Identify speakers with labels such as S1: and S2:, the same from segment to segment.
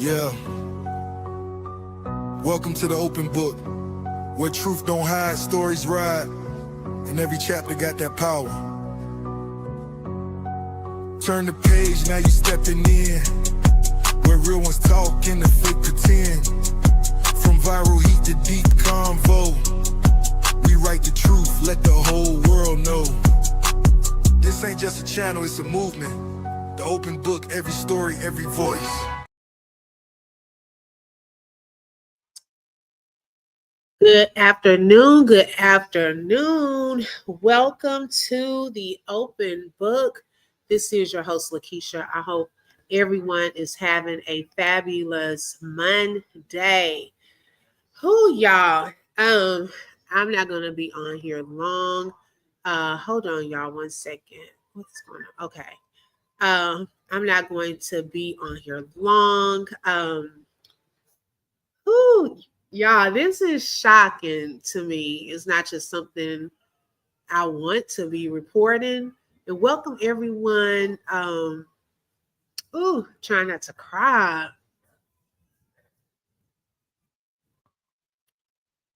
S1: Yeah. Welcome to the open book, where truth don't hide, stories ride, and every chapter got that power. Turn the page, now you stepping in, where real ones talk and the fake pretend. From viral heat to deep convo, we write the truth, let the whole world know. This ain't just a channel, it's a movement. The open book, every story, every voice.
S2: Good afternoon. Good afternoon. Welcome to the open book. This is your host, Lakeisha. I hope everyone is having a fabulous Monday. Y'all. I'm not gonna be on here long. Hold on, y'all, 1 second. What's going on? Okay. I'm not going to be on here long. Y'all, this is shocking to me. It's not just something I want to be reporting. And welcome everyone. Trying not to cry.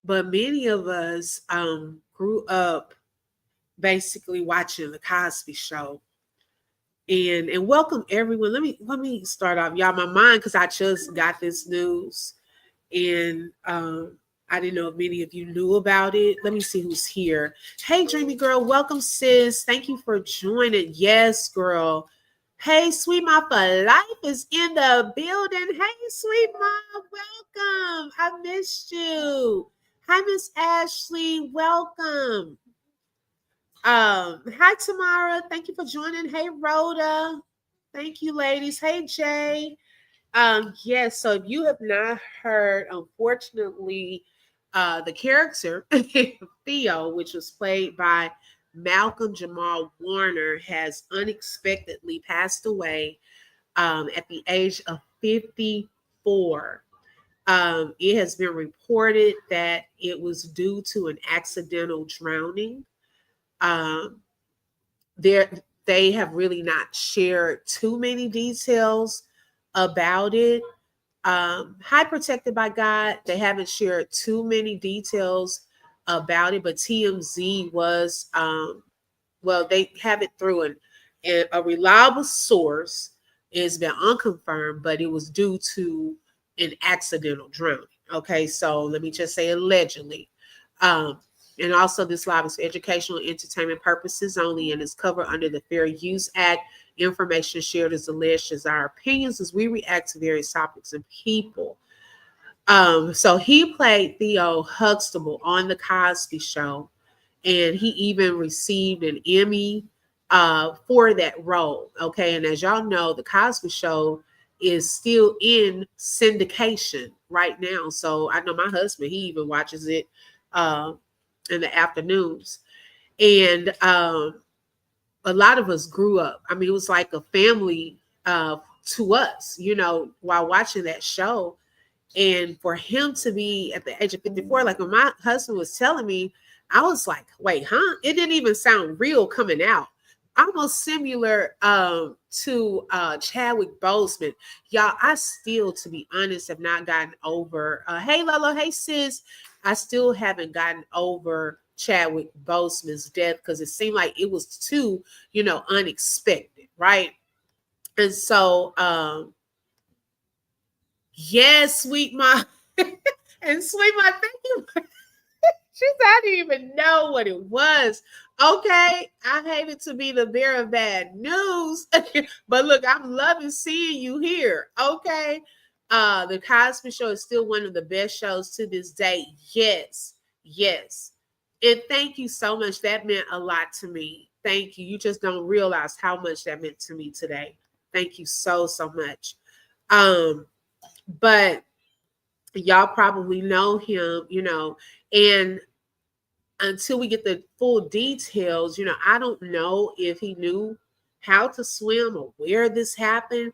S2: But many of us grew up basically watching the Cosby Show. And welcome everyone. Let me start off. Y'all, my mind, because I just got this news. And I didn't know if many of you knew about it. Let me see who's here. Hey, Dreamy Girl. Welcome, sis. Thank you for joining. Yes, girl. Hey, Sweet Ma for Life is in the building. Hey, Sweet Ma. Welcome. I missed you. Hi, Miss Ashley. Welcome. Hi, Tamara. Thank you for joining. Hey, Rhoda. Thank you, ladies. Hey, Jay. Yes, so if you have not heard, unfortunately, the character Theo, which was played by Malcolm Jamal-Warner, has unexpectedly passed away at the age of 54. It has been reported that it was due to an accidental drowning. Um, they have really not shared too many details about it. High protected by God. They haven't shared too many details about it, but TMZ was, they have it through a reliable source. It's been unconfirmed, but it was due to an accidental drowning. Okay, so let me just say allegedly. And also, this live is for educational and entertainment purposes only and is covered under the Fair Use Act. Information shared is alleged as our opinions as we react to various topics and people. So he played Theo Huxtable on the Cosby Show, and he even received an Emmy for that role. Okay, and as y'all know, the Cosby Show is still in syndication right now. So I know my husband, he even watches it in the afternoons. And a lot of us grew up. I mean, it was like a family to us, while watching that show. And for him to be at the age of 54, like when my husband was telling me, I was like, wait, huh? It didn't even sound real coming out. Almost similar to Chadwick Boseman. Y'all, I still, to be honest, have not gotten over. Hey, Lolo. Hey, sis. I still haven't gotten over Chadwick Boseman's death because it seemed like it was too, unexpected, right? And so, yes, Sweet Ma. And Sweet Ma, thank you. She said, I didn't even know what it was. Okay, I hated to be the bearer of bad news. But look, I'm loving seeing you here. Okay. The Cosby Show is still one of the best shows to this day. Yes. And thank you so much. That meant a lot to me. Thank you. You just don't realize how much that meant to me today. Thank you so much. But y'all probably know him, and until we get the full details, I don't know if he knew how to swim or where this happened.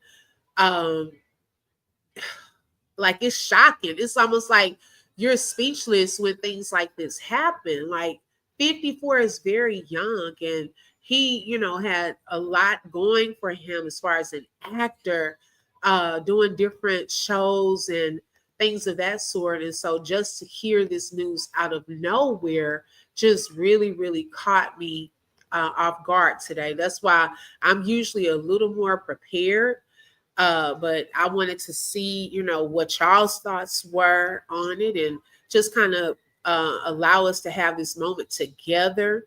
S2: Like, it's shocking. It's almost like you're speechless when things like this happen. Like, 54 is very young, and he, had a lot going for him as far as an actor. doing different shows and things of that sort. And so just to hear this news out of nowhere just really, really caught me off guard today. That's why I'm usually a little more prepared. But I wanted to see, what y'all's thoughts were on it and just kind of allow us to have this moment together.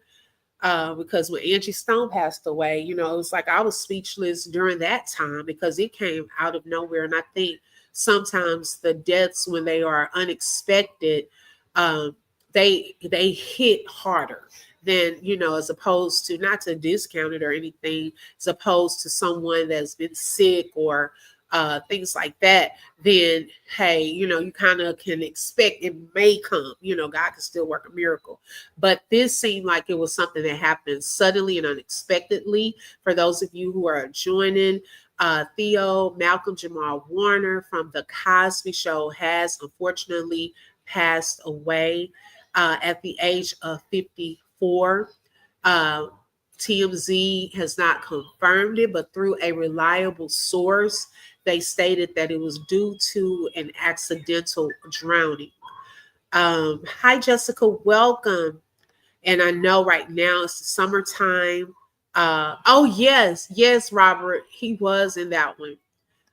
S2: Because when Angie Stone passed away, it was like I was speechless during that time because it came out of nowhere. And I think sometimes the deaths, when they are unexpected, um, they hit harder than, as opposed to, not to discount it or anything, as opposed to someone that's been sick or things like that. Then hey, you kind of can expect it may come. God can still work a miracle. But this seemed like it was something that happened suddenly and unexpectedly. For those of you who are joining, Theo, Malcolm Jamal Warner from The Cosby Show has unfortunately passed away at the age of 54. Uh, TMZ has not confirmed it, but through a reliable source, they stated that it was due to an accidental drowning. Hi, Jessica. Welcome. And I know right now it's the summertime. Oh, yes. Yes, Robert. He was in that one.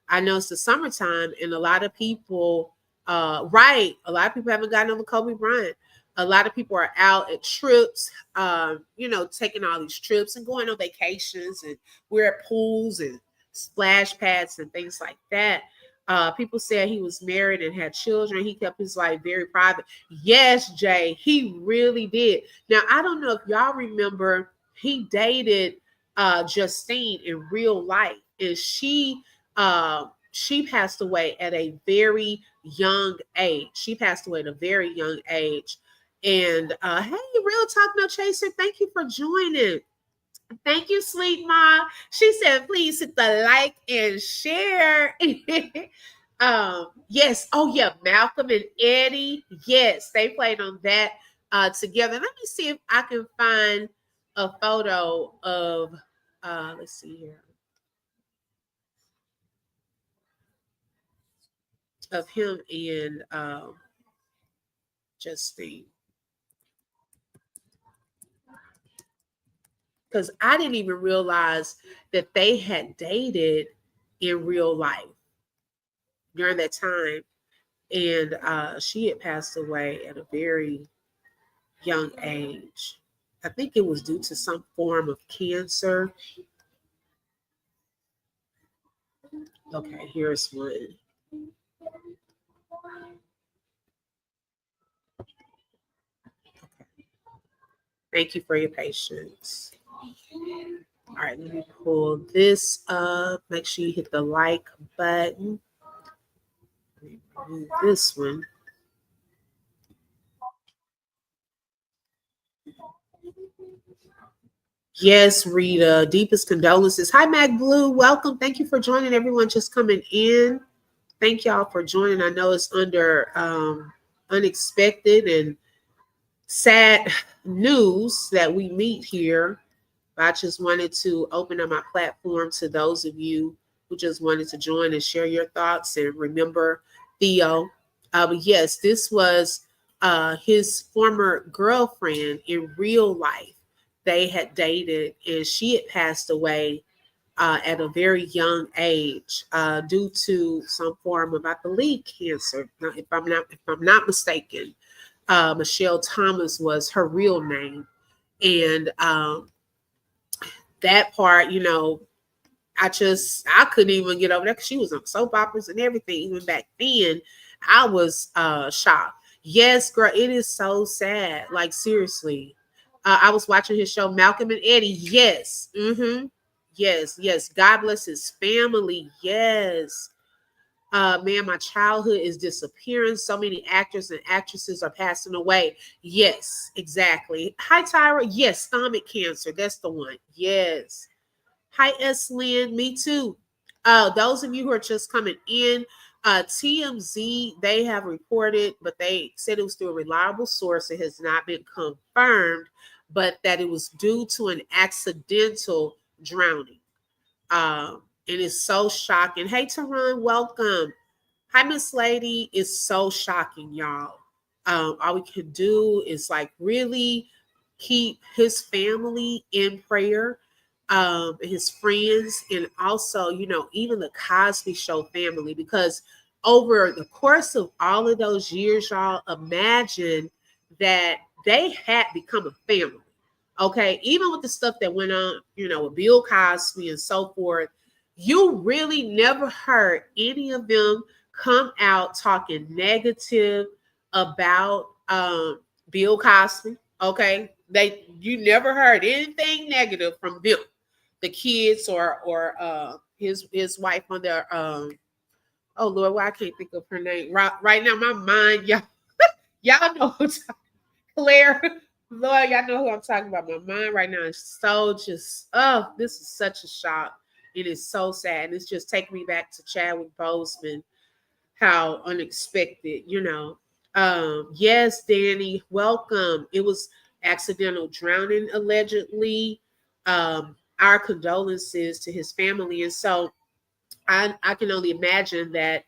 S2: I know it's the summertime, and a lot of people, right? A lot of people haven't gotten over Kobe Bryant. A lot of people are out at trips, taking all these trips and going on vacations, and we're at pools and splash pads and things like that. People said he was married and had children. He kept his life very private. Yes, Jay, he really did. Now, I don't know if y'all remember, he dated Justine in real life, and she passed away at a very young age. She passed away at a very young age. And hey, Real Talk No Chaser, thank you for joining. Thank you, sweet ma. She said, please hit the like and share. Yes. Oh, yeah. Malcolm and Eddie. Yes, they played on that together. Let me see if I can find a photo of, let's see here, of him and Justine. Because I didn't even realize that they had dated in real life during that time. And she had passed away at a very young age. I think it was due to some form of cancer. Okay, here's one. Thank you for your patience. All right, let me pull this up. Make sure you hit the like button. Let me remove this one. Yes, Rita. Deepest condolences. Hi, Mag Blue. Welcome. Thank you for joining. Everyone just coming in. Thank y'all for joining. I know it's under unexpected and sad news that we meet here. I just wanted to open up my platform to those of you who just wanted to join and share your thoughts and remember Theo. But yes, this was his former girlfriend in real life. They had dated, and she had passed away at a very young age due to some form of, I believe, cancer. Now, if I'm not mistaken, Michelle Thomas was her real name, and that part, I couldn't even get over that because she was on soap operas and everything. Even back then, I was shocked. Yes, girl, it is so sad. Like seriously, I was watching his show Malcolm and Eddie. Yes, yes, yes. God bless his family. Yes. Man, my childhood is disappearing. So many actors and actresses are passing away. Yes, exactly. Hi, Tyra. Yes, stomach cancer. That's the one. Yes. Hi, S. Lynn. Me too. Those of you who are just coming in, TMZ, they have reported, but they said it was through a reliable source. It has not been confirmed, but that it was due to an accidental drowning. And it's so shocking. Hey, Teron, welcome. Hi, Miss Lady. It's so shocking, y'all. All we can do is like really keep his family in prayer, his friends, and also, even the Cosby Show family, because over the course of all of those years, y'all, imagine that they had become a family. Okay, even with the stuff that went on, with Bill Cosby and so forth, you really never heard any of them come out talking negative about Bill Cosby. Okay, you never heard anything negative from them, the kids or his wife on their oh Lord, why I can't think of her name right now. My mind, y'all know who Claire. Lord, y'all know who I'm talking about. My mind right now is so just, oh, this is such a shock. It is so sad. And it's just taking me back to Chadwick Boseman, how unexpected, Yes, Danny, welcome. It was accidental drowning, allegedly. Our condolences to his family. And so I can only imagine that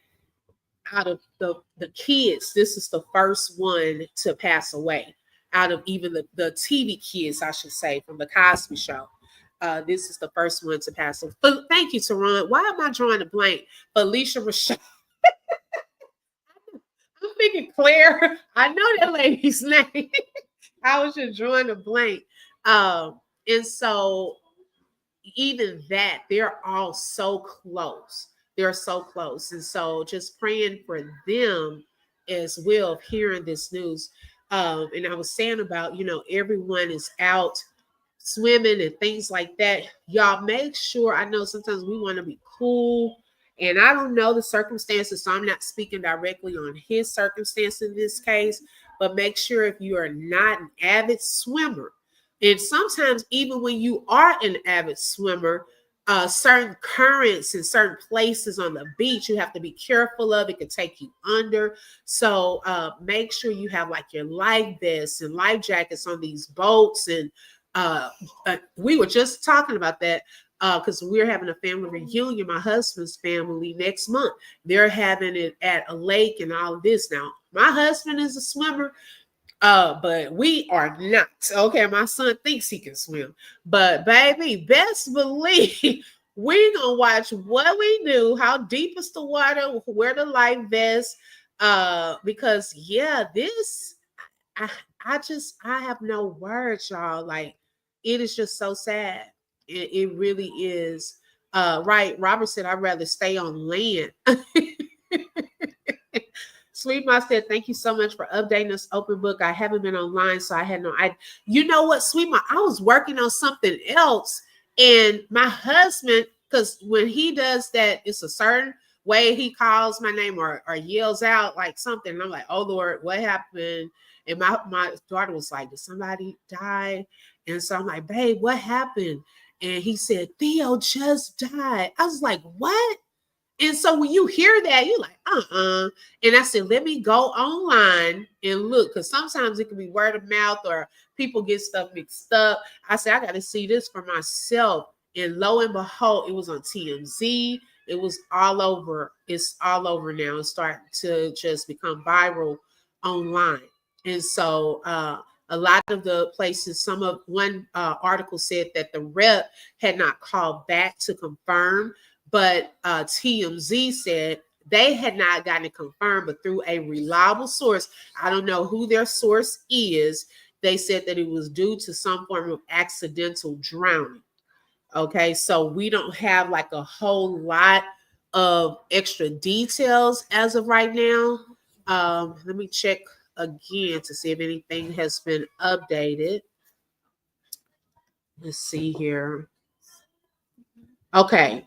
S2: out of the kids, this is the first one to pass away. Out of even the TV kids, I should say, from the Cosby Show. This is the first one to pass away. But thank you, Teron. Why am I drawing a blank? Felicia Rashad. I'm thinking Claire. I know that lady's name. I was just drawing a blank. And so even that, they're all so close. They're so close. And so just praying for them as well, hearing this news. And I was saying about, everyone is out swimming and things like that. Y'all make sure, I know sometimes we want to be cool. And I don't know the circumstances, so I'm not speaking directly on his circumstance in this case, but make sure if you are not an avid swimmer, and sometimes even when you are an avid swimmer, certain currents in certain places on the beach, you have to be careful of. It could take you under. So make sure you have like your life vests and life jackets on these boats. And we were just talking about that because we're having a family reunion, my husband's family, next month. They're having it at a lake and all of this. Now, my husband is a swimmer, but we are not. Okay, my son thinks he can swim, but baby, best believe we gonna watch what we do, how deep is the water, where the life vest, because yeah, this I I have no words, y'all. Like it is just so sad. It really is. Right, Robert said I'd rather stay on land. Sweet Ma said, thank you so much for updating this open book. I haven't been online, so I had no idea. You know what, Sweet Ma? I was working on something else, and my husband, because when he does that, it's a certain way he calls my name or yells out like something. And I'm like, oh Lord, what happened? And my daughter was like, did somebody die? And so I'm like, babe, what happened? And he said, Theo just died. I was like, what? And so when you hear that, you're like, And I said, let me go online and look, because sometimes it can be word of mouth or people get stuff mixed up. I said, I got to see this for myself. And lo and behold, it was on TMZ. It was all over. It's all over now. It's starting to just become viral online. And so a lot of the places, one article said that the rep had not called back to confirm, but TMZ said they had not gotten it confirmed, but through a reliable source, I don't know who their source is, they said that it was due to some form of accidental drowning. Okay, so we don't have like a whole lot of extra details as of right now. Let me check again to see if anything has been updated. Let's see here. Okay,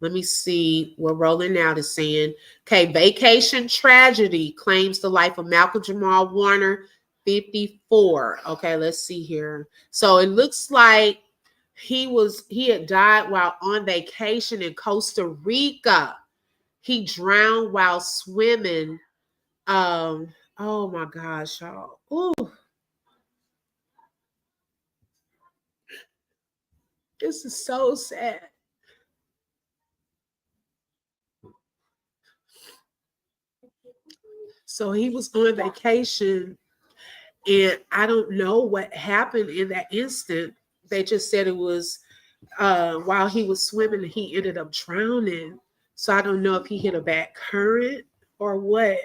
S2: let me see what Rolling Out is saying. Okay, vacation tragedy claims the life of Malcolm Jamal-Warner, 54. Okay, let's see here. So it looks like he had died while on vacation in Costa Rica. He drowned while swimming. Oh my gosh, y'all. Ooh, this is so sad. So he was on vacation, and I don't know what happened in that instant. They just said it was while he was swimming, he ended up drowning. So I don't know if he hit a bad current or what.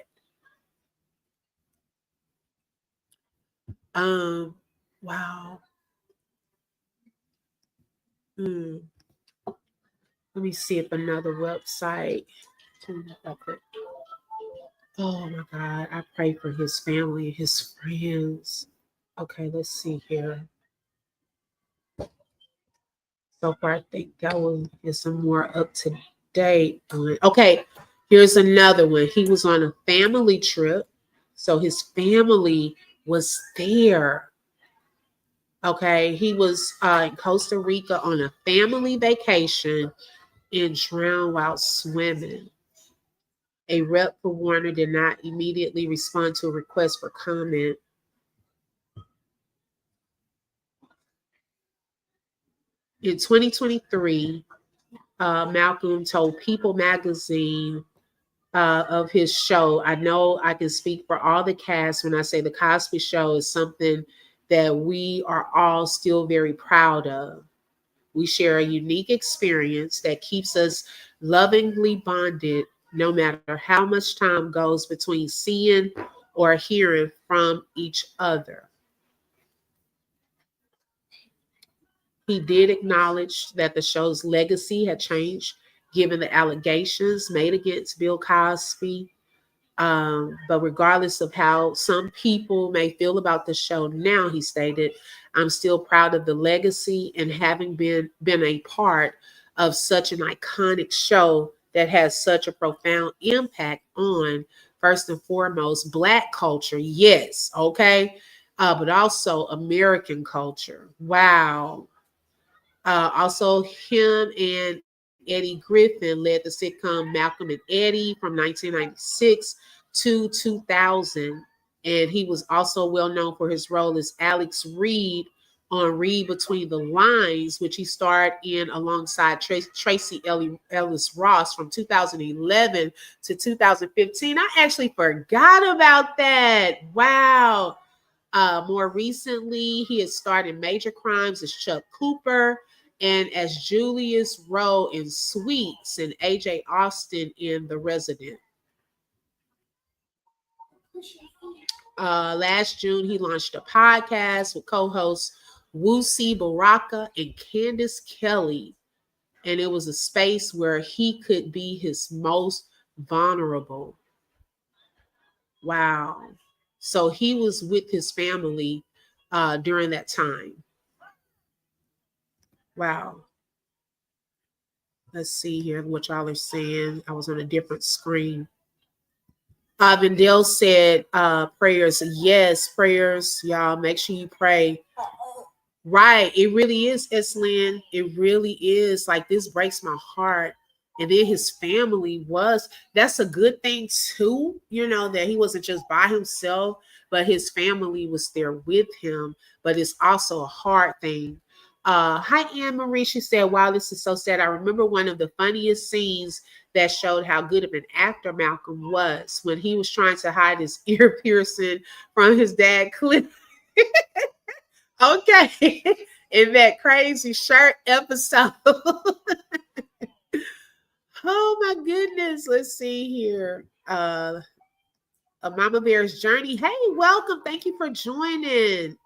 S2: Um, wow. Hmm. Let me see if another website. Oh my God. I pray for his family, his friends. Okay, let's see here. So far, I think that one is some more up to date one. Okay, here's another one. He was on a family trip. So his family was there. Okay, he was in Costa Rica on a family vacation and drowned while swimming. A rep for Warner did not immediately respond to a request for comment. In 2023, Malcolm told People magazine of his show. I know I can speak for all the cast when I say the Cosby Show is something that we are all still very proud of. We share a unique experience that keeps us lovingly bonded no matter how much time goes between seeing or hearing from each other. He did acknowledge that the show's legacy had changed given the allegations made against Bill Cosby. But regardless of how some people may feel about the show now, he stated, I'm still proud of the legacy and having been a part of such an iconic show that has such a profound impact on, first and foremost, Black culture. Yes, okay. But also American culture. Wow. Also, him and Eddie Griffin led the sitcom Malcolm and Eddie from 1996 to 2000. And he was also well known for his role as Alex Reed on Read Between the Lines, which he starred in alongside Tracy Ellis Ross from 2011 to 2015. I actually forgot about that. Wow. More recently, he has starred in major crimes as Chuck Cooper and as Julius Rowe in Sweets and AJ Austin in The Resident. Last June, he launched a podcast with co-hosts Wusi Baraka and Candace Kelly, and it was a space where he could be his most vulnerable. Wow. So he was with his family during that time. Wow. Let's see here what y'all are saying. I was on a different screen. Vendell said prayers. Yes, prayers. Y'all make sure you pray. Right. It really is, Eslyn. It really is. Like, this breaks my heart. And then his family was, that's a good thing too, that he wasn't just by himself, but his family was there with him. But it's also a hard thing. Hi, Anne Marie. She said, wow, this is so sad. I remember one of the funniest scenes that showed how good of an actor Malcolm was when he was trying to hide his ear piercing from his dad, Cliff. Okay. In that crazy shirt episode. Oh my goodness. Let's see here. A Mama Bear's Journey. Hey, welcome. Thank you for joining.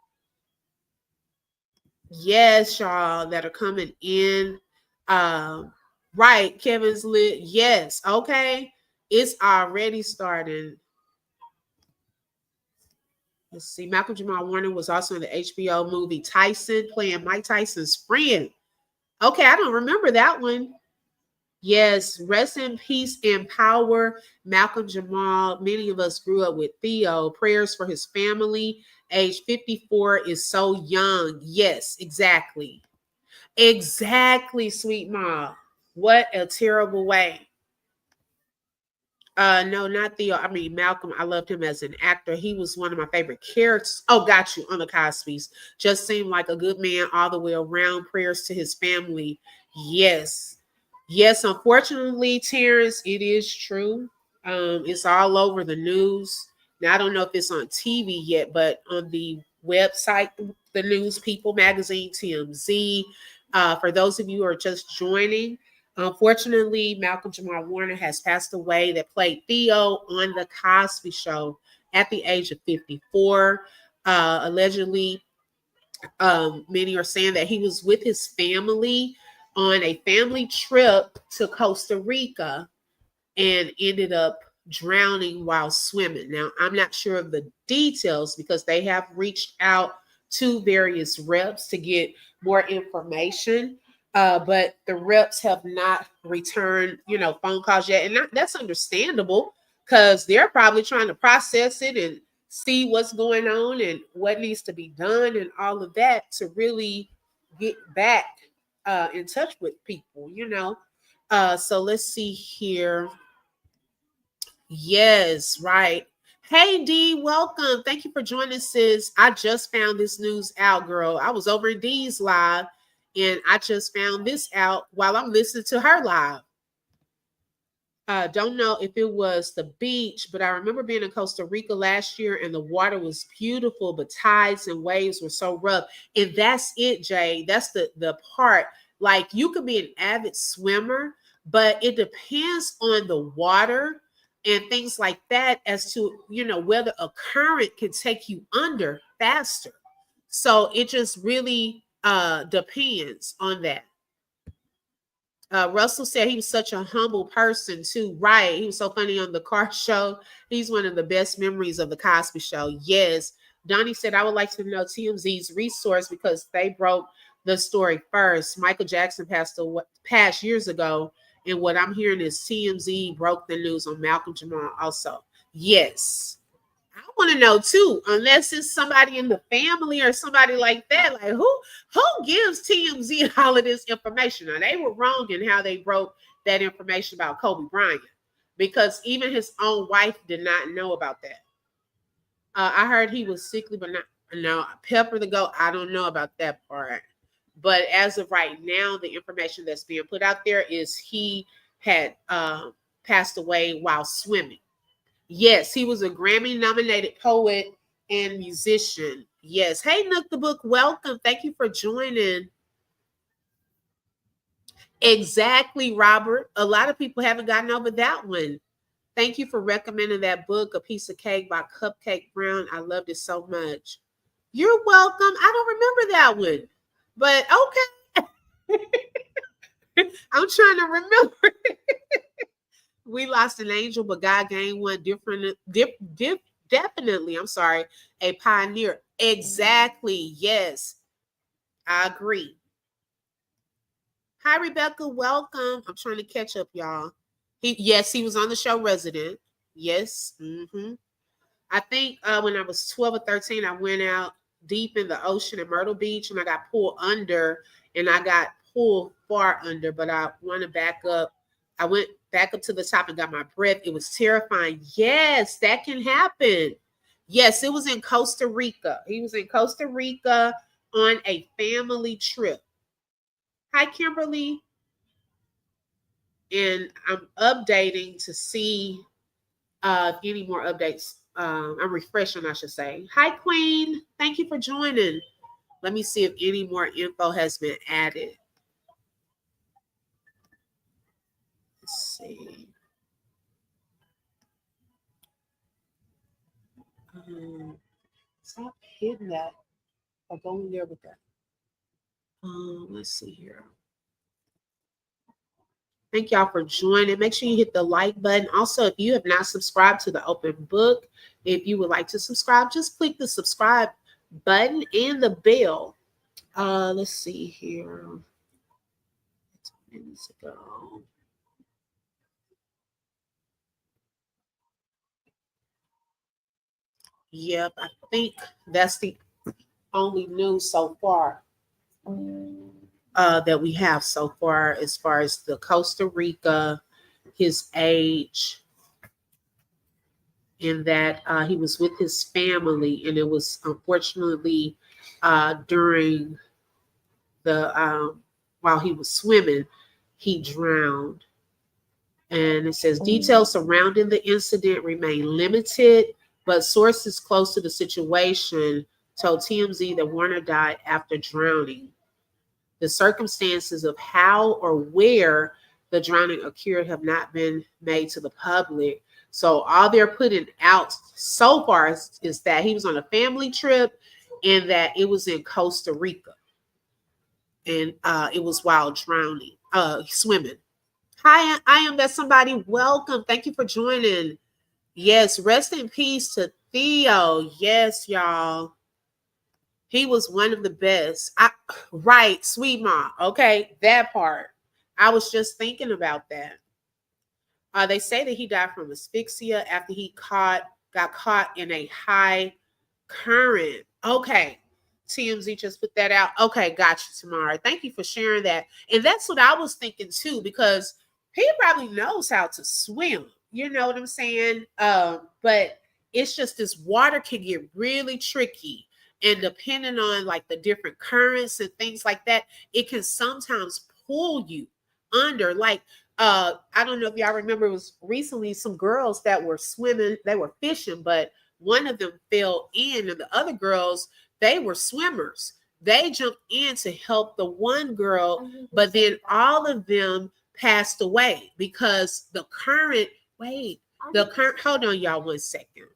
S2: Yes, y'all that are coming in. Right, Kevin's lit. Yes, okay. It's already starting. Let's see. Malcolm Jamal Warner was also in the HBO movie Tyson, playing Mike Tyson's friend. Okay, I don't remember that one. Yes, rest in peace and power, Malcolm Jamal. Many of us grew up with Theo. Prayers for his family. Age 54 is so young. Yes, exactly. Exactly, sweet mom. What a terrible way. No, not Theo. I mean Malcolm. I loved him as an actor. He was one of my favorite characters. Oh, got you on the Cosby's. Just seemed like a good man all the way around. Prayers to his family. Yes. Yes, unfortunately, Terrence, it is true. It's all over the news. Now I don't know if it's on TV yet, but on the website, the News People magazine, TMZ. For those of you who are just joining, unfortunately, Malcolm Jamal-Warner has passed away. That played Theo on the Cosby Show at the age of 54. Allegedly, many are saying that he was with his family on a family trip to Costa Rica and ended up drowning while swimming. Now, I'm not sure of the details because they have reached out to various reps to get more information. But the reps have not returned, phone calls yet. And that's understandable because they're probably trying to process it and see what's going on and what needs to be done and all of that to really get back in touch with people. So let's see here. Yes, right. Hey D, welcome. Thank you for joining, sis. I just found this news out, girl. I was over in D's live and I just found this out while I'm listening to her live. Don't know if it was the beach, but I remember being in Costa Rica last year and the water was beautiful, but tides and waves were so rough. And that's it, Jay. That's the part. Like you could be an avid swimmer, but it depends on the water and things like that as to, whether a current can take you under faster. So it just really depends on that. Russell said he was such a humble person too. Right. He was so funny on the car show. He's one of the best memories of the Cosby Show. Yes. Donnie said, I would like to know TMZ's resource because they broke the story first. Michael Jackson passed years ago. And what I'm hearing is TMZ broke the news on Malcolm Jamal also. Yes. I want to know too, unless it's somebody in the family or somebody like that. Like who gives TMZ all of this information? Now they were wrong in how they broke that information about Kobe Bryant because even his own wife did not know about that. I heard he was sickly, but not no Pepper the goat. I don't know about that part. But as of right now, the information that's being put out there is he had passed away while swimming. Yes, he was a Grammy nominated poet and musician. Yes. Hey, Nook the Book, welcome. Thank you for joining. Exactly, Robert. A lot of people haven't gotten over that one. Thank you for recommending that book, A Piece of Cake by Cupcake Brown. I loved it so much. You're welcome. I don't remember that one, but okay. I'm trying to remember. We lost an angel, but God gained one definitely, I'm sorry, a pioneer. Exactly. Yes, I agree. Hi, Rebecca. Welcome. I'm trying to catch up, y'all. Yes, he was on the show Resident. Yes. I think when I was 12 or 13, I went out deep in the ocean at Myrtle Beach and I got pulled under and I got pulled far under, but I want to back up. I went back up to the top and got my breath. It was terrifying. Yes, that can happen. Yes, it was in Costa Rica. He was in Costa Rica on a family trip. Hi, Kimberly. And I'm updating to see any more updates. I'm refreshing, I should say. Hi, Queen. Thank you for joining. Let me see if any more info has been added. Let's see. Stop hitting that or going there with that. Let's see here. Thank y'all for joining. Make sure you hit the like button. Also, if you have not subscribed to the open book, if you would like to subscribe, just click the subscribe button and the bell. Let's see here. 2 minutes ago. Yep, I think that's the only news so far that we have so far as the Costa Rica, his age, and that he was with his family, and it was unfortunately during the while he was swimming, he drowned. And it says details surrounding the incident remain limited, but sources close to the situation told TMZ that Warner died after drowning. The circumstances of how or where the drowning occurred have not been made to the public. So all they're putting out so far is that he was on a family trip and that it was in Costa Rica. And it was while drowning, swimming. Hi, I am that somebody. Welcome. Thank you for joining. Yes, rest in peace to Theo. Yes, y'all. He was one of the best. Right, sweet mom. Okay, that part. I was just thinking about that. They say that he died from asphyxia after he got caught in a high current. Okay. TMZ just put that out. Okay, got you, Tamara. Thank you for sharing that. And that's what I was thinking too, because he probably knows how to swim. You know what I'm saying? But it's just this water can get really tricky. And depending on like the different currents and things like that, it can sometimes pull you under. Like I don't know if y'all remember, it was recently some girls that were swimming, they were fishing, but one of them fell in, and the other girls, they were swimmers. They jumped in to help the one girl, but then all of them passed away because the current, hold on, y'all, 1 second.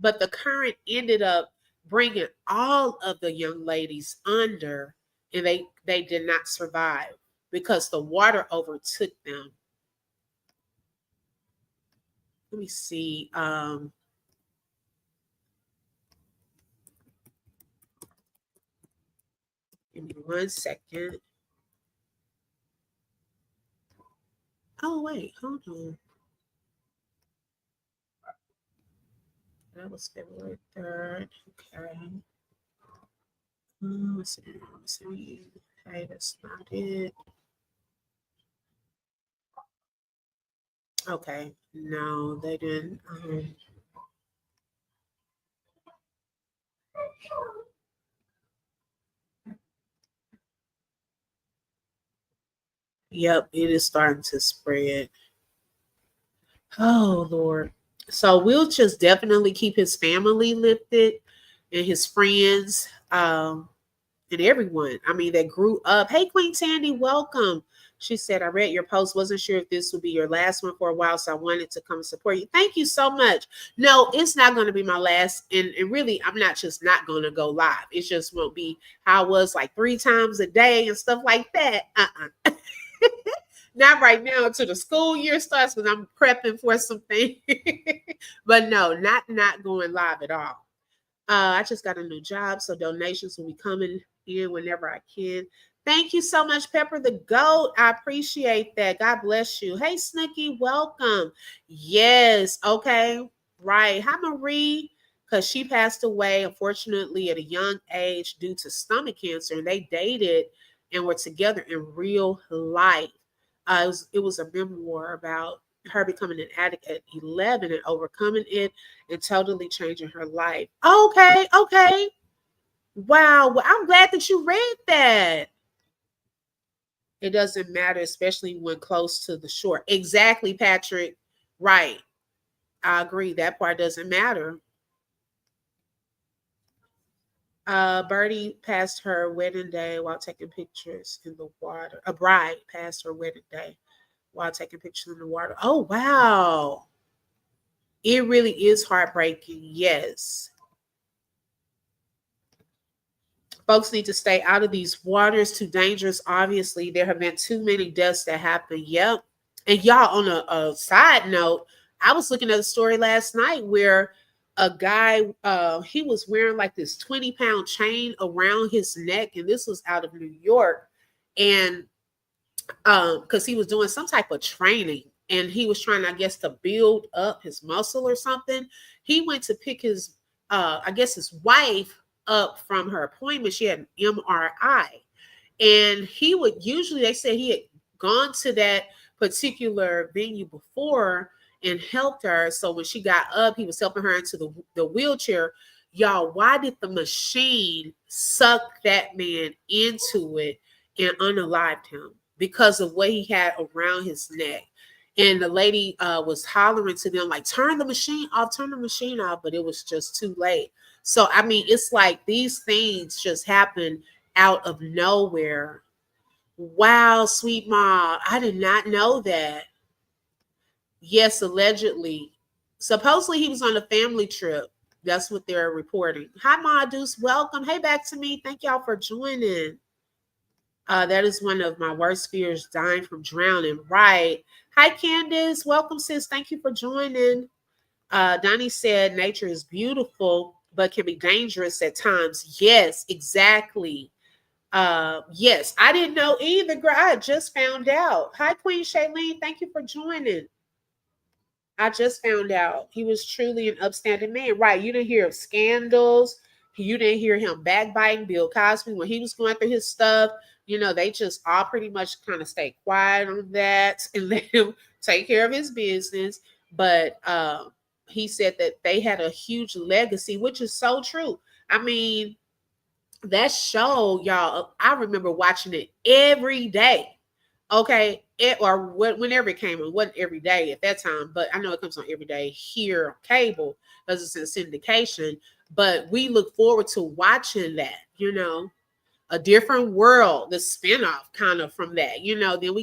S2: But the current ended up bringing all of the young ladies under, and they did not survive because the water overtook them. Let me see. Give me 1 second. Oh wait, hold on. That was February 3rd. Okay. Let's see. Okay, that's not it. Okay, no, they didn't. Yep, it is starting to spread. Oh Lord. So we'll just definitely keep his family lifted and his friends, and everyone. I mean, that grew up. Hey, Queen Tandy, welcome. She said, I read your post. Wasn't sure if this would be your last one for a while, so I wanted to come support you. Thank you so much. No, it's not going to be my last. And really, I'm not just not going to go live. It just won't be how I was like 3 times a day and stuff like that. Not right now until the school year starts, because I'm prepping for something. But no, not going live at all. I just got a new job, so donations will be coming in whenever I can. Thank you so much, Pepper the Goat. I appreciate that. God bless you. Hey, Snooky, welcome. Yes, okay, right. Hi, Marie, because she passed away, unfortunately, at a young age due to stomach cancer. And they dated and were together in real life. It was a memoir about her becoming an addict at 11 and overcoming it and totally changing her life. Okay, okay. Wow. Well, I'm glad that you read that. It doesn't matter, especially when close to the shore. Exactly, Patrick. Right. I agree. That part doesn't matter. Birdie passed her wedding day while taking pictures in the water. A bride passed her wedding day while taking pictures in the water. Oh, wow. It really is heartbreaking. Yes. Folks need to stay out of these waters. Too dangerous. Obviously, there have been too many deaths that happen. Yep. And y'all, on a side note, I was looking at a story last night where a guy, he was wearing like this 20-pound chain around his neck, and this was out of New York. And because he was doing some type of training, and he was trying, I guess, to build up his muscle or something. He went to pick his, I guess, his wife up from her appointment. She had an MRI, and he would usually, they said he had gone to that particular venue before, and helped her. So when she got up, he was helping her into the wheelchair. Y'all, why did the machine suck that man into it and unalived him? Because of what he had around his neck. And the lady was hollering to them, like, turn the machine off, but it was just too late. So, I mean, it's like these things just happen out of nowhere. Wow, sweet mom, I did not know that. Yes, allegedly. Supposedly he was on a family trip. That's what they're reporting. Hi, Ma Deuce. Welcome. Hey, back to me. Thank y'all for joining. That is one of my worst fears, dying from drowning. Right. Hi, Candace. Welcome, sis. Thank you for joining. Donnie said nature is beautiful, but can be dangerous at times. Yes, exactly. Yes, I didn't know either, girl. I just found out. Hi, Queen Shailene. Thank you for joining. I just found out he was truly an upstanding man. Right. You didn't hear of scandals. You didn't hear him backbiting Bill Cosby when he was going through his stuff. You know, they just all pretty much kind of stay quiet on that and let him take care of his business. But he said that they had a huge legacy, which is so true. I mean, that show, y'all, I remember watching it every day. Okay, whenever it came on, it wasn't every day at that time, but I know it comes on every day here on cable because it's in syndication. But we look forward to watching that, you know, a different world, the spinoff kind of from that, you know. Then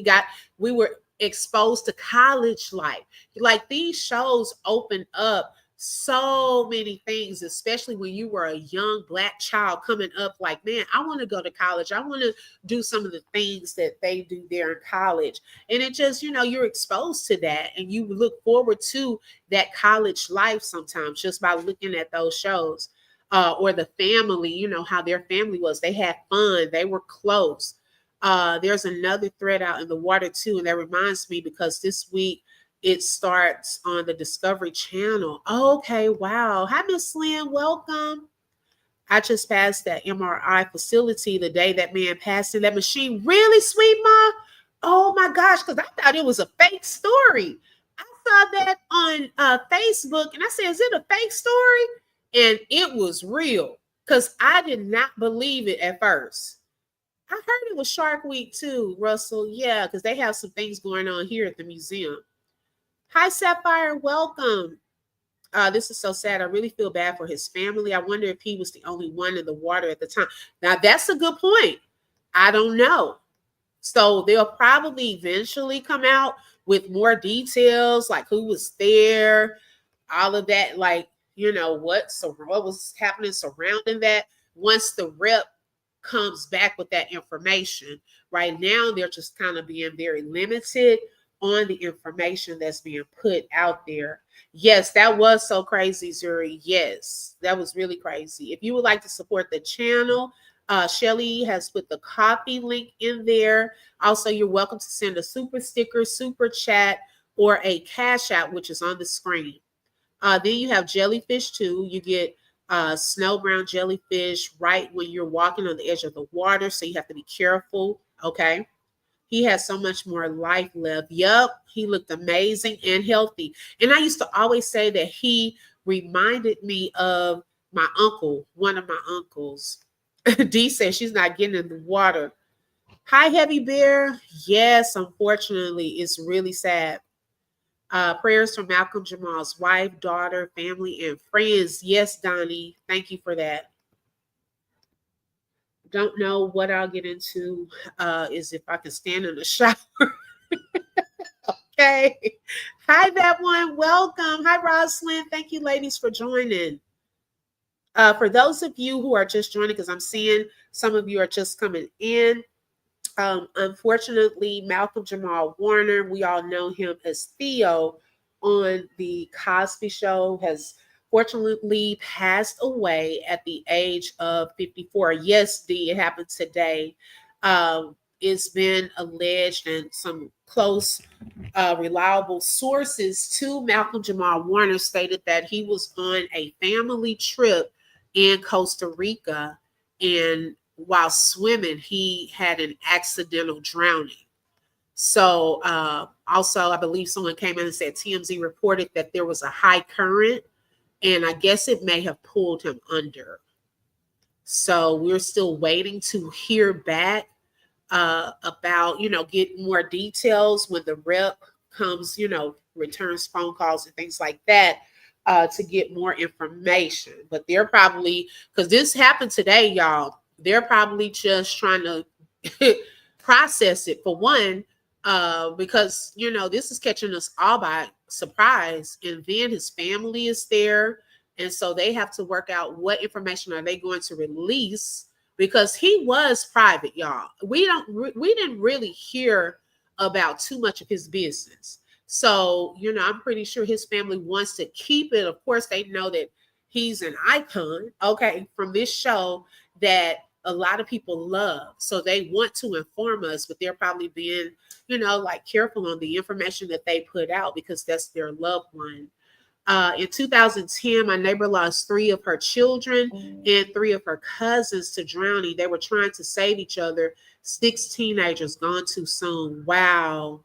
S2: we were exposed to college life. Like these shows open up so many things, especially when you were a young Black child coming up, like, man, I want to go to college. I want to do some of the things that they do there in college. And it just, you know, you're exposed to that and you look forward to that college life sometimes just by looking at those shows. Or the family, you know, how their family was. They had fun. They were close. There's another thread out in the water too. And that reminds me because this week, it starts on the Discovery Channel. Okay, wow. Hi, Miss Lynn. Welcome. I just passed that MRI facility the day that man passed in that machine. Really, sweet ma? Oh my gosh, because I thought it was a fake story. I saw that on Facebook and I said, is it a fake story? And it was real because I did not believe it at first. I heard it was Shark Week too, Russell. Yeah, because they have some things going on here at the museum. Hi, Sapphire. Welcome. This is so sad. I really feel bad for his family. I wonder if he was the only one in the water at the time. Now, that's a good point. I don't know. So they'll probably eventually come out with more details, like who was there, all of that, like, you know, what was happening surrounding that once the rep comes back with that information. Right now, they're just kind of being very limited on the information that's being put out there. Yes, that was so crazy, Zuri. Yes, that was really crazy. If you would like to support the channel, Shelly has put the coffee link in there. Also, you're welcome to send a super sticker, super chat, or a cash out, which is on the screen. Then you have jellyfish too. You get snow brown jellyfish right when you're walking on the edge of the water. So you have to be careful. Okay. He has so much more life left. Yup. He looked amazing and healthy. And I used to always say that he reminded me of my uncle, one of my uncles. Dee says she's not getting in the water. Hi, Heavy Bear. Yes, unfortunately, it's really sad. Prayers from Malcolm Jamal's wife, daughter, family, and friends. Yes, Donnie. Thank you for that. Don't know what I'll get into is if I can stand in the shower. Okay. Hi, that one. Welcome. Hi, Roslyn. Thank you, ladies, for joining. For those of you who are just joining, because I'm seeing some of you are just coming in. Unfortunately, Malcolm Jamal-Warner, we all know him as Theo on the Cosby Show, has fortunately passed away at the age of 54. Yes, D, it happened today. It's been alleged, and some close, reliable sources to Malcolm Jamal-Warner stated that he was on a family trip in Costa Rica, and while swimming, he had an accidental drowning. So also, I believe someone came in and said TMZ reported that there was a high current, and I guess it may have pulled him under. So we're still waiting to hear back about, get more details when the rep comes, returns phone calls and things like that, to get more information. But they're probably, because this happened today, y'all, they're probably just trying to process it for one, because, this is catching us all by surprise. And then his family is there. And so they have to work out what information are they going to release, because he was private, y'all. We didn't really hear about too much of his business. So, I'm pretty sure his family wants to keep it. Of course, they know that he's an icon, okay, from this show that a lot of people love. So they want to inform us, but they're probably being, like careful on the information that they put out because that's their loved one. In 2010, my neighbor lost 3 of her children and 3 of her cousins to drowning. They were trying to save each other. 6 teenagers gone too soon. Wow.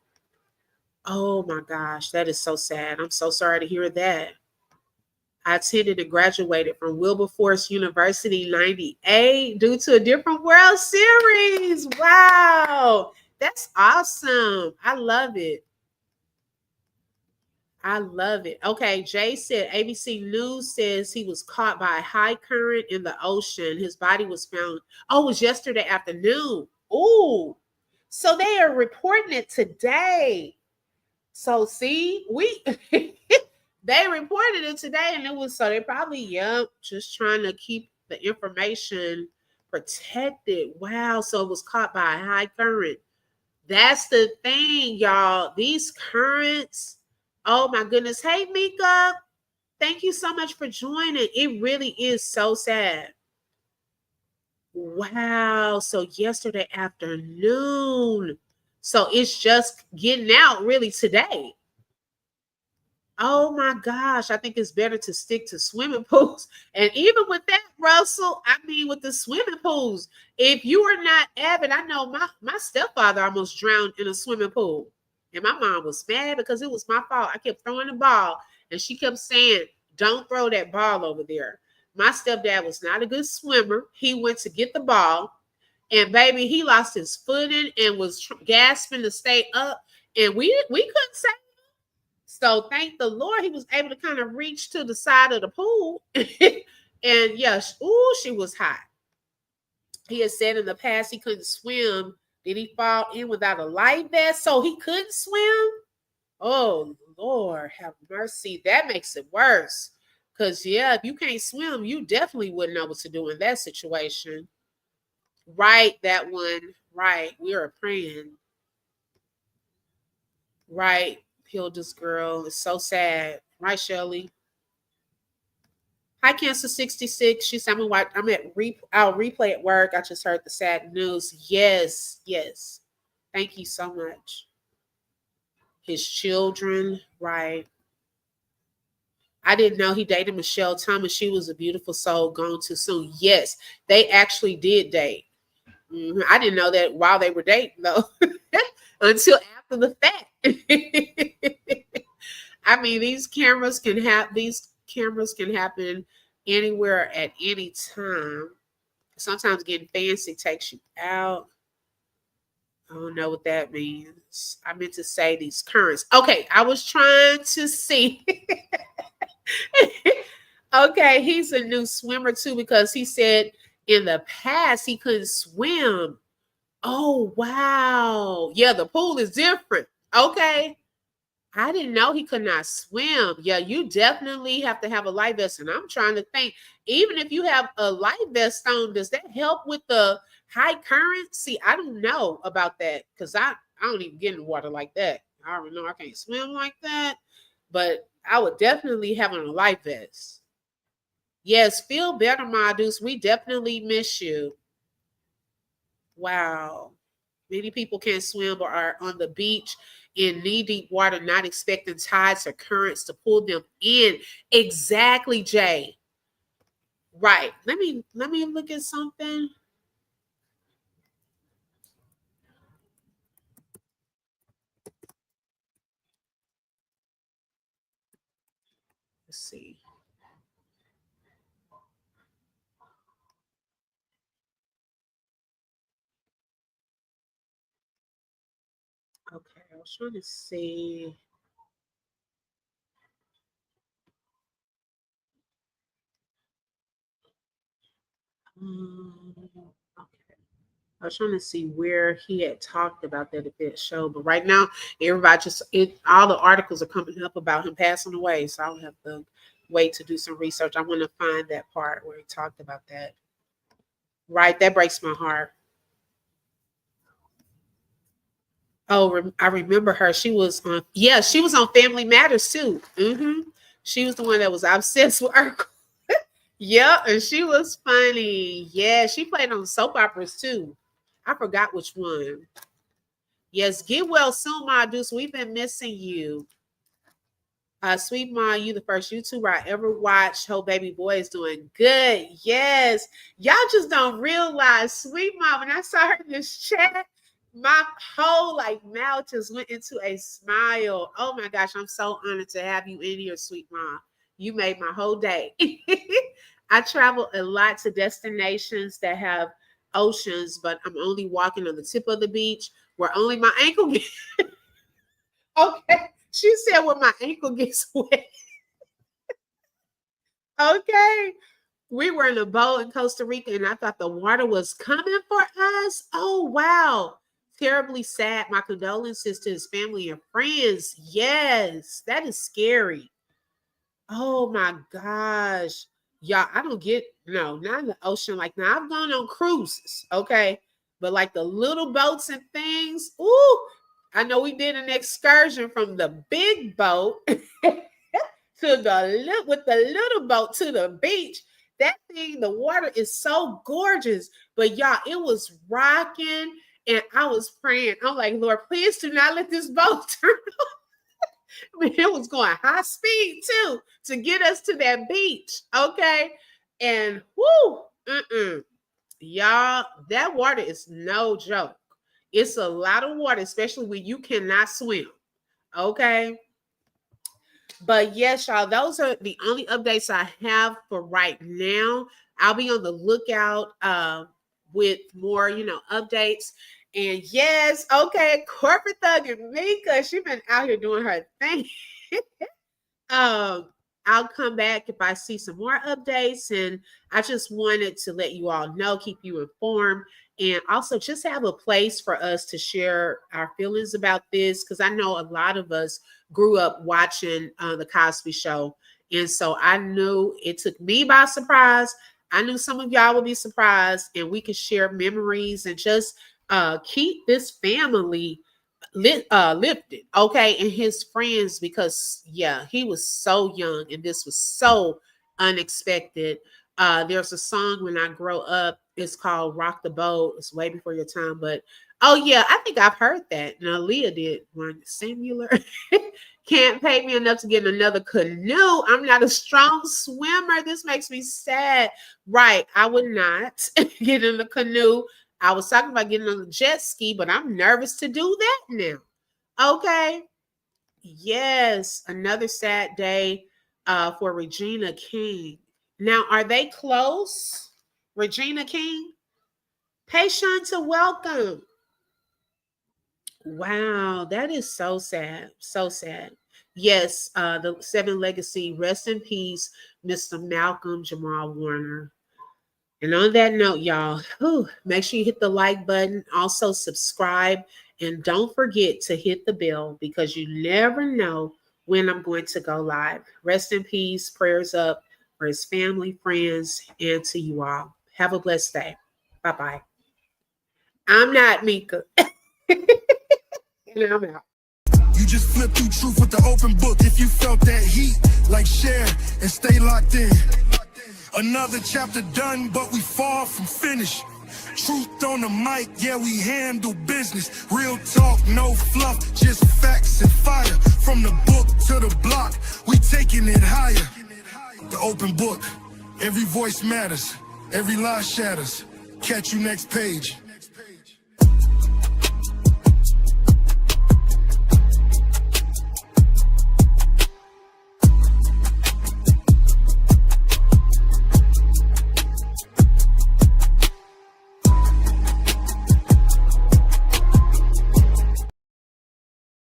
S2: Oh my gosh, that is so sad. I'm so sorry to hear that. I attended and graduated from Wilberforce University 98 due to a different World Series. Wow. That's awesome. I love it. I love it. Okay, Jay said ABC News says he was caught by a high current in the ocean. His body was found. Oh, it was yesterday afternoon. Oh, so they are reporting it today. So see, we they reported it today, and it was so they probably just trying to keep the information protected. Wow, so it was caught by a high current. That's the thing, y'all. These currents, oh my goodness. Hey, Mika, thank you so much for joining. It really is so sad. Wow. So yesterday afternoon. So it's just getting out really today. Oh my gosh, I think it's better to stick to swimming pools. And even with that, Russell, I mean, with the swimming pools, if you are not avid, I know my stepfather almost drowned in a swimming pool. And my mom was mad because it was my fault. I kept throwing the ball, and she kept saying, "Don't throw that ball over there." My stepdad was not a good swimmer. He went to get the ball, and baby, he lost his footing and was gasping to stay up. And we couldn't say. So thank the Lord he was able to kind of reach to the side of the pool. And yes, she was hot. He had said in the past he couldn't swim. Did he fall in without a life vest so he couldn't swim? Oh Lord, have mercy. That makes it worse. Because if you can't swim, you definitely wouldn't know what to do in that situation. Right, that one. Right. We are praying. Right. Hilda's girl. It's so sad. Right, Shelly? Hi, Cancer 66. She said, I'm at our replay at work. I just heard the sad news. Yes, yes. Thank you so much. His children, right. I didn't know he dated Michelle Thomas. She was a beautiful soul, gone too soon. Yes, they actually did date. I didn't know that while they were dating, though, until after the fact. I mean, these cameras can happen anywhere at any time. Sometimes getting fancy takes you out. I don't know what that means. I meant to say these currents. Okay, I was trying to see. Okay, he's a new swimmer too because he said in the past he couldn't swim. Oh, wow. Yeah, the pool is different. Okay. I didn't know he could not swim. Yeah, you definitely have to have a life vest. And I'm trying to think, even if you have a life vest on, does that help with the high current? See, I don't know about that because I don't even get in the water like that. I already know I can't swim like that. But I would definitely have on a life vest. Yes, feel better, my dudes. We definitely miss you. Wow. Many people can't swim or are on the beach in knee-deep water, not expecting tides or currents to pull them in. Exactly, Jay. Right. Let me look at something. see. Okay, I was trying to see. Okay. I was trying to see where he had talked about that if it showed, but right now everybody just all the articles are coming up about him passing away, so I'll have to wait to do some research. I want to find that part where he talked about that. Right, that breaks my heart. Oh, I remember her. She was on, yeah, she was on Family Matters too. She was the one that was obsessed with her. Yeah, and she was funny. Yeah, she played on soap operas too. I forgot which one. Yes, get well soon, my Deuce. We've been missing you. Sweet Ma, you the first YouTuber I ever watched. Hope baby boy is doing good. Yes. Y'all just don't realize, Sweet Ma, when I saw her in this chat, my whole like mouth just went into a smile. Oh my gosh, I'm so honored to have you in here, Sweet Ma. You made my whole day. I travel a lot to destinations that have oceans, but I'm only walking on the tip of the beach where only my ankle gets. Okay. She said when my ankle gets wet. Okay. We were in a boat in Costa Rica and I thought the water was coming for us. Oh, wow. Terribly sad. My condolences to his family and friends. Yes, that is scary. Oh my gosh. Y'all, I don't get, no, not in the ocean. Like now I've gone on cruises, okay? But like the little boats and things, ooh, I know we did an excursion from the big boat to the with the little boat to the beach. That thing, the water is so gorgeous. But y'all, it was rocking and I was praying. I'm like, Lord, please do not let this boat turn. I mean, it was going high speed too to get us to that beach. Okay. And whoo, y'all, that water is no joke. It's a lot of water, especially when you cannot swim. Okay. But yes, y'all, those are the only updates I have for right now. I'll be on the lookout with more, updates. And yes, okay, corporate thug and Mika, she's been out here doing her thing. I'll come back if I see some more updates. And I just wanted to let you all know, keep you informed, and also just have a place for us to share our feelings about this. Because I know a lot of us grew up watching the Cosby Show. And so I knew it took me by surprise. I knew some of y'all would be surprised, and we could share memories and just keep this family lifted, okay, and his friends, because yeah, he was so young and this was so unexpected. There's a song when I grow up, it's called Rock the Boat. It's way before your time, but oh yeah, I think I've heard that. Now Leah did one similar. Can't pay me enough to get in another canoe. I'm not a strong swimmer. This makes me sad. Right, I would not get in the canoe. I was talking about getting on the jet ski, but I'm nervous to do that now. Okay. Yes, another sad day for Regina King. Now, are they close? Regina King? Patient to welcome. Wow, that is so sad. So sad. Yes, the Seven Legacy, rest in peace, Mr. Malcolm Jamal-Warner. And on that note, y'all, make sure you hit the like button. Also, subscribe. And don't forget to hit the bell because you never know when I'm going to go live. Rest in peace. Prayers up for his family, friends, and to you all. Have a blessed day. Bye-bye. I'm not Mika. And I'm out.
S1: You just flip through truth with the open book. If you felt that heat, like share and stay locked in. Another chapter done, but we far from finished. Truth on the mic, yeah, we handle business. Real talk, no fluff, just facts and fire. From the book to the block, we taking it higher. The open book, every voice matters, every lie shatters. Catch you next page.